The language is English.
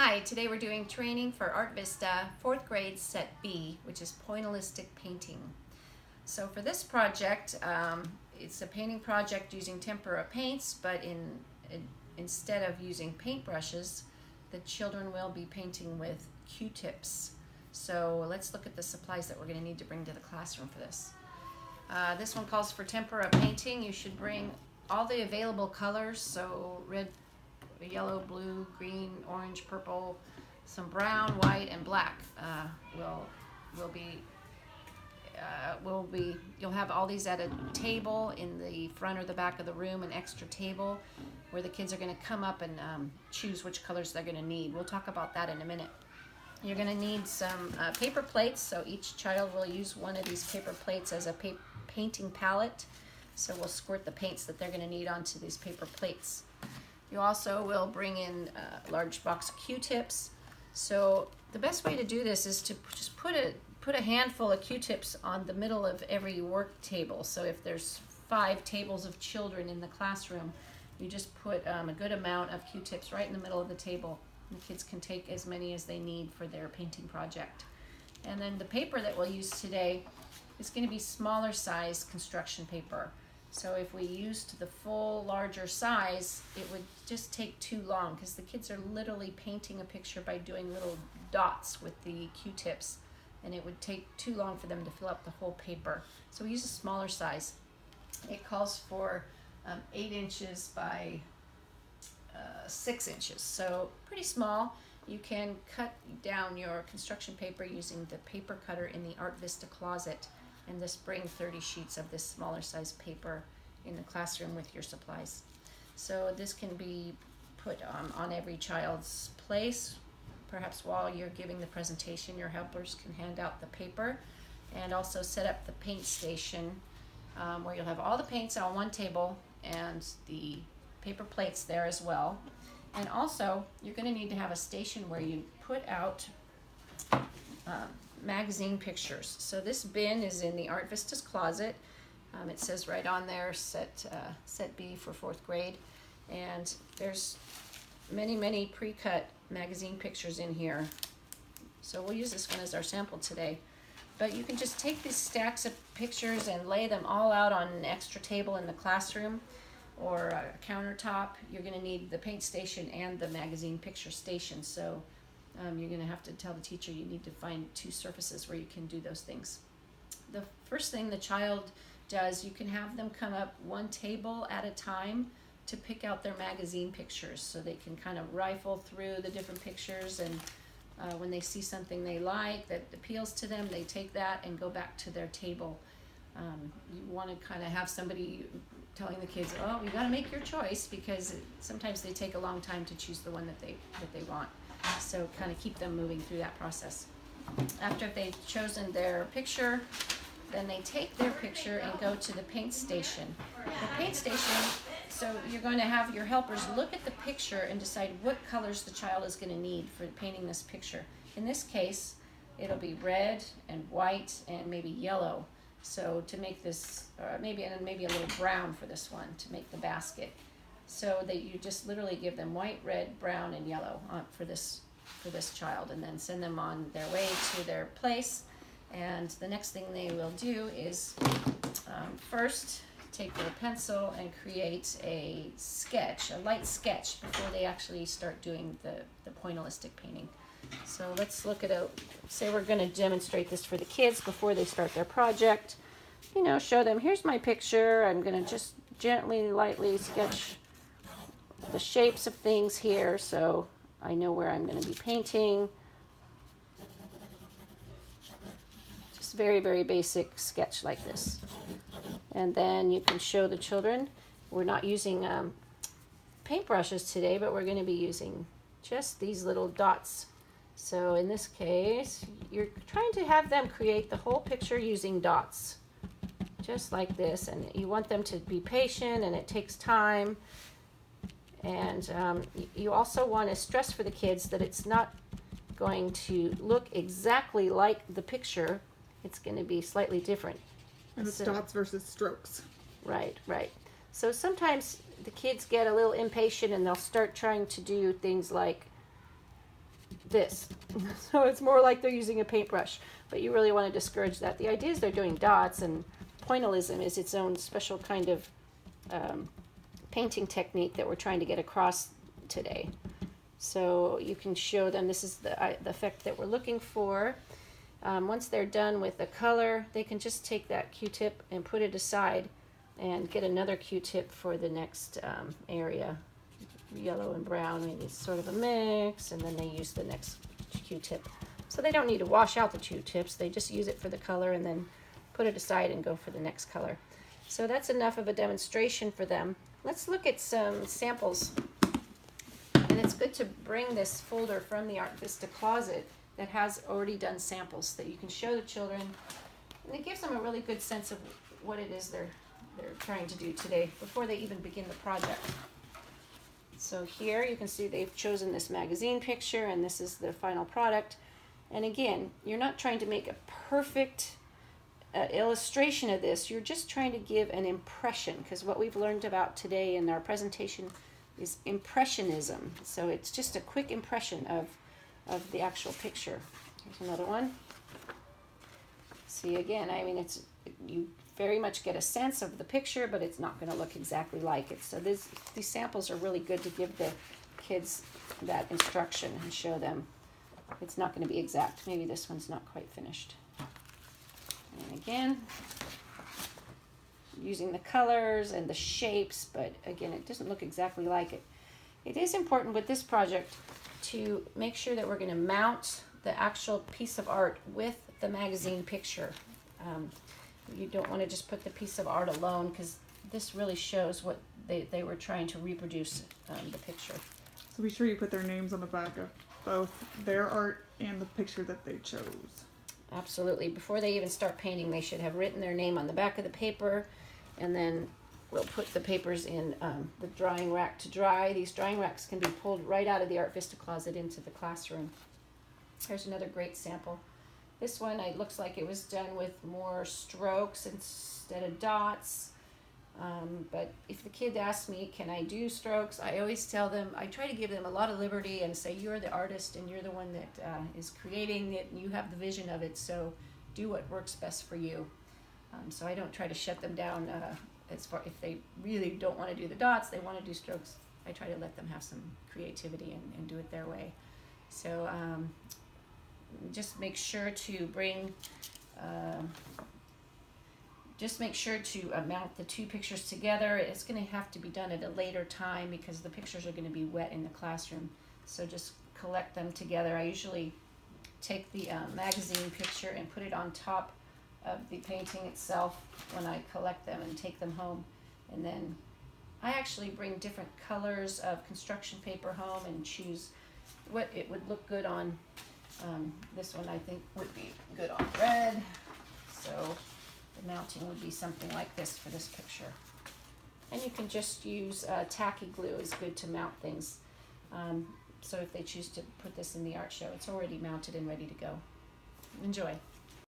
Hi, today we're doing training for Art Vista 4th grade set B, which is Pointalistic painting. So for this project, it's a painting project using tempera paints, but instead of using paintbrushes, the children will be painting with Q-tips. So let's look at the supplies that we're going to need to bring to the classroom for this. This one calls for tempera painting. You should bring all the available colors, so red, yellow, blue, green, orange, purple, some brown, white, and black you'll have all these at a table in the front or the back of the room, an extra table where the kids are going to come up and choose which colors they're going to need. We'll talk about that in a minute. You're going to need some paper plates, so each child will use one of these paper plates as a painting palette. So we'll squirt the paints that they're going to need onto these paper plates. You also will bring in a large box of Q-tips. So the best way to do this is to just put a handful of Q-tips on the middle of every work table. So if there's 5 tables of children in the classroom, you just put a good amount of Q-tips right in the middle of the table. The kids can take as many as they need for their painting project. And then the paper that we'll use today is going to be smaller size construction paper. So if we used the full larger size, it would just take too long because the kids are literally painting a picture by doing little dots with the Q-tips, and it would take too long for them to fill up the whole paper. So we use a smaller size. It calls for 8 inches by 6 inches, so pretty small. You can cut down your construction paper using the paper cutter in the Art Vista closet, and just bring 30 sheets of this smaller size paper in the classroom with your supplies. So this can be put on every child's place. Perhaps while you're giving the presentation, your helpers can hand out the paper, and also set up the paint station where you'll have all the paints on one table and the paper plates there as well. And also you're going to need to have a station where you put out magazine pictures. So this bin is in the Art Vista's closet. It says right on there set B for 4th grade, and there's many pre-cut magazine pictures in here. So we'll use this one as our sample today. But you can just take these stacks of pictures and lay them all out on an extra table in the classroom or a countertop. You're going to need the paint station and the magazine picture station. So you're going to have to tell the teacher you need to find 2 surfaces where you can do those things. The first thing the child does, you can have them come up one table at a time to pick out their magazine pictures, so they can kind of rifle through the different pictures, and when they see something they like that appeals to them, they take that and go back to their table. You want to kind of have somebody telling the kids, oh, you got to make your choice, because sometimes they take a long time to choose the one that they want. So kind of keep them moving through that process. After they've chosen their picture, then they take their picture and go to the paint station. The paint station, so you're going to have your helpers look at the picture and decide what colors the child is going to need for painting this picture. In this case, it'll be red and white and maybe yellow. So to make this, maybe a little brown for this one to make the basket. So that you just literally give them white, red, brown, and yellow for this child, and then send them on their way to their place. And the next thing they will do is first take their pencil and create a light sketch before they actually start doing the pointillistic painting. So let's look at say we're going to demonstrate this for the kids before they start their project. Show them, here's my picture. I'm going to just gently, lightly sketch the shapes of things here so I know where I'm going to be painting. Just very basic sketch like this. And then you can show the children. We're not using paintbrushes today, but we're going to be using just these little dots. So in this case, you're trying to have them create the whole picture using dots, just like this. And you want them to be patient, and it takes time. And you also want to stress for the kids that it's not going to look exactly like the picture. It's going to be slightly different. And it's dots versus strokes. Right. So sometimes the kids get a little impatient, and they'll start trying to do things like this. So it's more like they're using a paintbrush, but you really want to discourage that. The idea is they're doing dots, and pointillism is its own special kind of painting technique that we're trying to get across today. So you can show them this is the effect that we're looking for. Once they're done with the color, they can just take that Q-tip and put it aside and get another Q-tip for the next area. Yellow and brown, maybe it's sort of a mix, and then they use the next Q-tip. So they don't need to wash out the Q-tips, they just use it for the color and then put it aside and go for the next color. So that's enough of a demonstration for them. Let's look at some samples. And it's good to bring this folder from the Art Vista closet that has already done samples that you can show the children. And it gives them a really good sense of what it is they're trying to do today before they even begin the project. So here you can see they've chosen this magazine picture, and this is the final product. And again, you're not trying to make a perfect illustration of this, you're just trying to give an impression, because what we've learned about today in our presentation is impressionism. So it's just a quick impression of the actual picture. Here's another one. See, again, I mean, you very much get a sense of the picture, but it's not going to look exactly like it. So these samples are really good to give the kids that instruction and show them it's not going to be exact. Maybe this one's not quite finished. And again, using the colors and the shapes, but again, it doesn't look exactly like it. It is important with this project to make sure that we're going to mount the actual piece of art with the magazine picture. You don't want to just put the piece of art alone, because this really shows what they were trying to reproduce, the picture. So be sure you put their names on the back of both their art and the picture that they chose. Absolutely. Before they even start painting, they should have written their name on the back of the paper, and then we'll put the papers in the drying rack to dry. These drying racks can be pulled right out of the Art Vista closet into the classroom. Here's another great sample. This one, it looks like it was done with more strokes instead of dots. But if the kid asks me, can I do strokes? I always tell them, I try to give them a lot of liberty and say, you're the artist and you're the one that is creating it, and you have the vision of it, so do what works best for you. So I don't try to shut them down as far if they really don't want to do the dots, they want to do strokes. I try to let them have some creativity and do it their way. So just make sure to bring mount the two pictures together. It's going to have to be done at a later time because the pictures are going to be wet in the classroom. So just collect them together. I usually take the magazine picture and put it on top of the painting itself when I collect them and take them home. And then I actually bring different colors of construction paper home and choose what it would look good on. This one I think would be good on red. So the mounting would be something like this for this picture. And you can just use tacky glue is good to mount things. So if they choose to put this in the art show, it's already mounted and ready to go. Enjoy.